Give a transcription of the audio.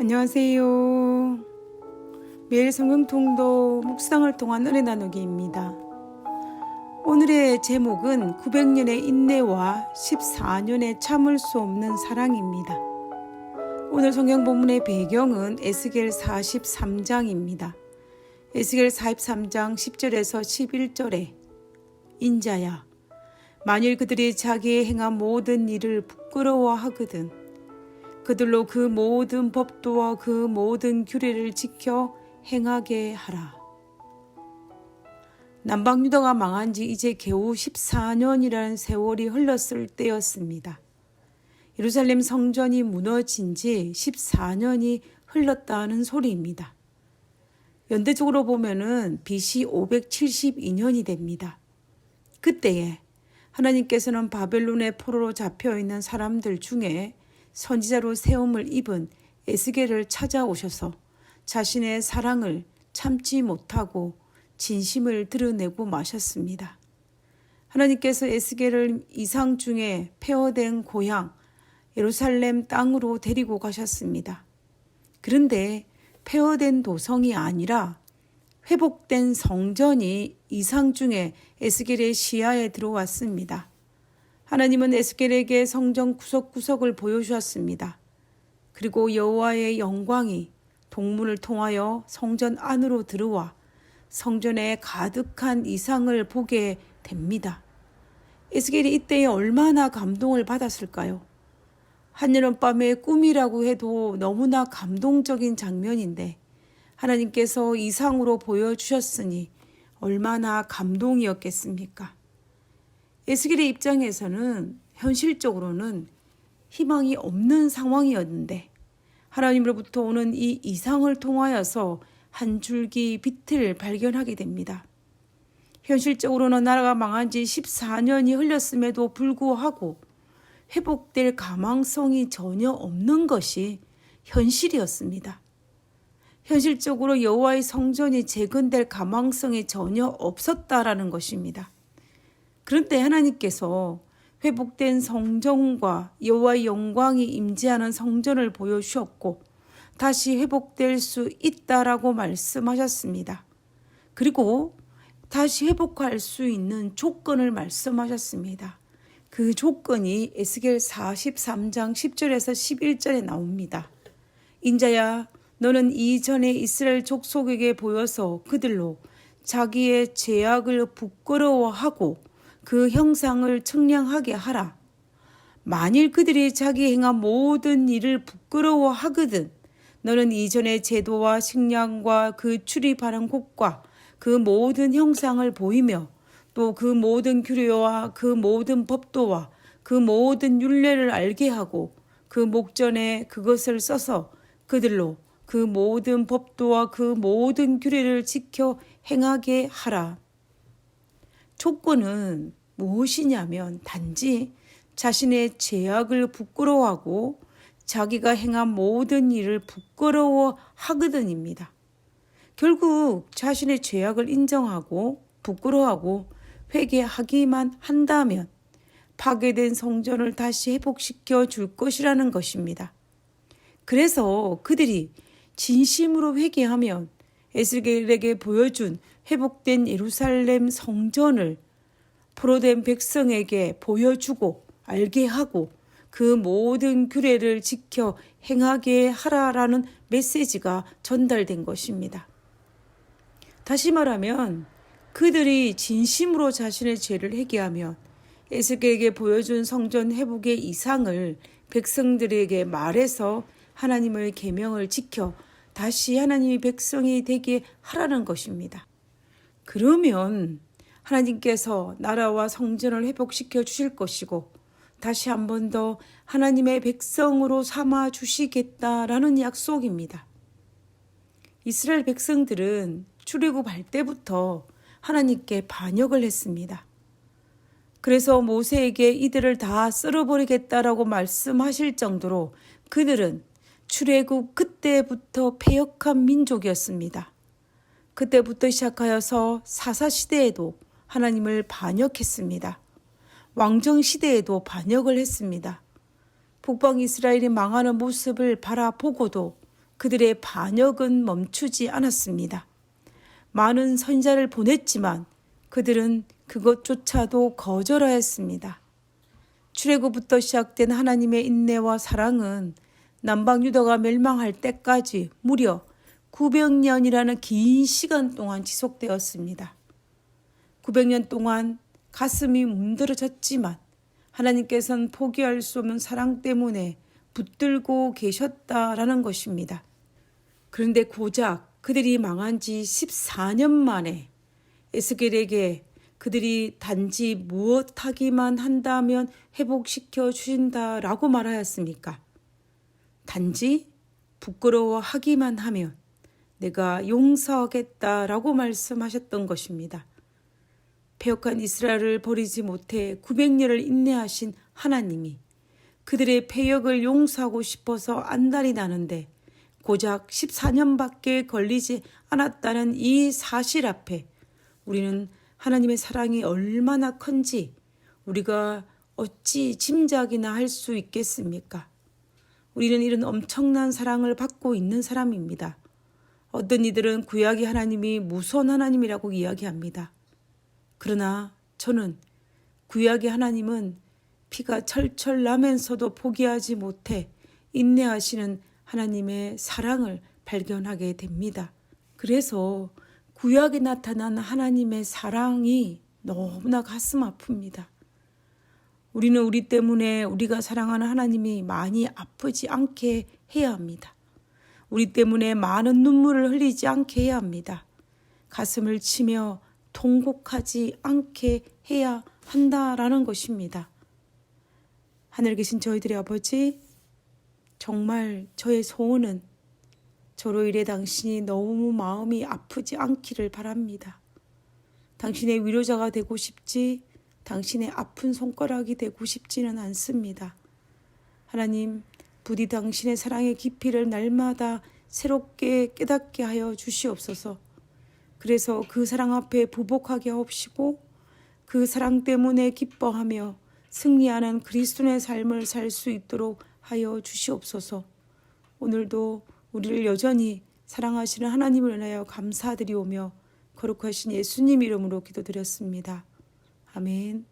안녕하세요. 매일 성경통독 묵상을 통한 은혜 나누기입니다. 오늘의 제목은 900년의 인내와 14년의 참을 수 없는 사랑입니다. 오늘 성경 본문의 배경은 에스겔 43장입니다. 에스겔 43장 10절에서 11절에 인자야, 만일 그들이 자기의 행한 모든 일을 부끄러워하거든 그들로 그 모든 법도와 그 모든 규례를 지켜 행하게 하라. 남방유다가 망한 지 이제 겨우 14년이라는 세월이 흘렀을 때였습니다. 예루살렘 성전이 무너진 지 14년이 흘렀다는 소리입니다. 연대적으로 보면은 BC 572년이 됩니다. 그때에 하나님께서는 바벨론의 포로로 잡혀있는 사람들 중에 선지자로 세움을 입은 에스겔을 찾아오셔서 자신의 사랑을 참지 못하고 진심을 드러내고 마셨습니다. 하나님께서 에스겔을 이상 중에 폐허된 고향 예루살렘 땅으로 데리고 가셨습니다. 그런데 폐허된 도성이 아니라 회복된 성전이 이상 중에 에스겔의 시야에 들어왔습니다. 하나님은 에스겔에게 성전 구석구석을 보여주셨습니다. 그리고 여호와의 영광이 동문을 통하여 성전 안으로 들어와 성전에 가득한 이상을 보게 됩니다. 에스겔이 이때에 얼마나 감동을 받았을까요? 한여름밤의 꿈이라고 해도 너무나 감동적인 장면인데 하나님께서 이상으로 보여주셨으니 얼마나 감동이었겠습니까? 에스겔의 입장에서는 현실적으로는 희망이 없는 상황이었는데 하나님으로부터 오는 이 이상을 통하여서 한 줄기 빛을 발견하게 됩니다. 현실적으로는 나라가 망한 지 14년이 흘렀음에도 불구하고 회복될 가망성이 전혀 없는 것이 현실이었습니다. 현실적으로 여호와의 성전이 재건될 가망성이 전혀 없었다라는 것입니다. 그런데 하나님께서 회복된 성전과 여호와의 영광이 임재하는 성전을 보여주셨고 다시 회복될 수 있다라고 말씀하셨습니다. 그리고 다시 회복할 수 있는 조건을 말씀하셨습니다. 그 조건이 에스겔 43장 10절에서 11절에 나옵니다. 인자야, 너는 이전에 이스라엘 족속에게 보여서 그들로 자기의 죄악을 부끄러워하고 그 형상을 청량하게 하라. 만일 그들이 자기 행한 모든 일을 부끄러워하거든 너는 이전의 제도와 식량과 그 출입하는 곳과 그 모든 형상을 보이며 또 그 모든 규례와 그 모든 법도와 그 모든 율례를 알게 하고 그 목전에 그것을 써서 그들로 그 모든 법도와 그 모든 규례를 지켜 행하게 하라. 조건은 무엇이냐면 단지 자신의 죄악을 부끄러워하고 자기가 행한 모든 일을 부끄러워하거든입니다. 결국 자신의 죄악을 인정하고 부끄러워하고 회개하기만 한다면 파괴된 성전을 다시 회복시켜 줄 것이라는 것입니다. 그래서 그들이 진심으로 회개하면 에스겔에게 보여준 회복된 예루살렘 성전을 포로된 백성에게 보여주고 알게 하고 그 모든 규례를 지켜 행하게 하라라는 메시지가 전달된 것입니다. 다시 말하면 그들이 진심으로 자신의 죄를 회개하면 에스겔에게 보여준 성전 회복의 이상을 백성들에게 말해서 하나님의 계명을 지켜 다시 하나님의 백성이 되게 하라는 것입니다. 그러면 하나님께서 나라와 성전을 회복시켜 주실 것이고 다시 한 번 더 하나님의 백성으로 삼아 주시겠다라는 약속입니다. 이스라엘 백성들은 출애굽할 때부터 하나님께 반역을 했습니다. 그래서 모세에게 이들을 다 쓸어버리겠다라고 말씀하실 정도로 그들은 출애굽 그때부터 패역한 민족이었습니다. 그때부터 시작하여서 사사시대에도 하나님을 반역했습니다. 왕정시대에도 반역을 했습니다. 북방 이스라엘이 망하는 모습을 바라보고도 그들의 반역은 멈추지 않았습니다. 많은 선지자를 보냈지만 그들은 그것조차도 거절하였습니다. 출애굽부터 시작된 하나님의 인내와 사랑은 남방 유다가 멸망할 때까지 무려 900년이라는 긴 시간 동안 지속되었습니다. 900년 동안 가슴이 문드러졌지만 하나님께서는 포기할 수 없는 사랑 때문에 붙들고 계셨다라는 것입니다. 그런데 고작 그들이 망한 지 14년 만에 에스겔에게 그들이 단지 무엇하기만 한다면 회복시켜 주신다라고 말하였습니까? 단지 부끄러워하기만 하면 내가 용서하겠다라고 말씀하셨던 것입니다. 패역한 이스라엘을 버리지 못해 900년을 인내하신 하나님이 그들의 패역을 용서하고 싶어서 안달이 나는데 고작 14년밖에 걸리지 않았다는 이 사실 앞에 우리는 하나님의 사랑이 얼마나 큰지 우리가 어찌 짐작이나 할 수 있겠습니까? 우리는 이런 엄청난 사랑을 받고 있는 사람입니다. 어떤 이들은 구약의 하나님이 무서운 하나님이라고 이야기합니다. 그러나 저는 구약의 하나님은 피가 철철 나면서도 포기하지 못해 인내하시는 하나님의 사랑을 발견하게 됩니다. 그래서 구약에 나타난 하나님의 사랑이 너무나 가슴 아픕니다. 우리는 우리 때문에 우리가 사랑하는 하나님이 많이 아프지 않게 해야 합니다. 우리 때문에 많은 눈물을 흘리지 않게 해야 합니다. 가슴을 치며 통곡하지 않게 해야 한다라는 것입니다. 하늘에 계신 저희들의 아버지, 정말 저의 소원은 저로 인해 당신이 너무 마음이 아프지 않기를 바랍니다. 당신의 위로자가 되고 싶지, 당신의 아픈 손가락이 되고 싶지는 않습니다. 하나님, 부디 당신의 사랑의 깊이를 날마다 새롭게 깨닫게 하여 주시옵소서. 그래서 그 사랑 앞에 부복하게 하옵시고 그 사랑 때문에 기뻐하며 승리하는 그리스도의 삶을 살 수 있도록 하여 주시옵소서. 오늘도 우리를 여전히 사랑하시는 하나님을 인하여 감사드리오며 거룩하신 예수님 이름으로 기도드렸습니다. 아멘.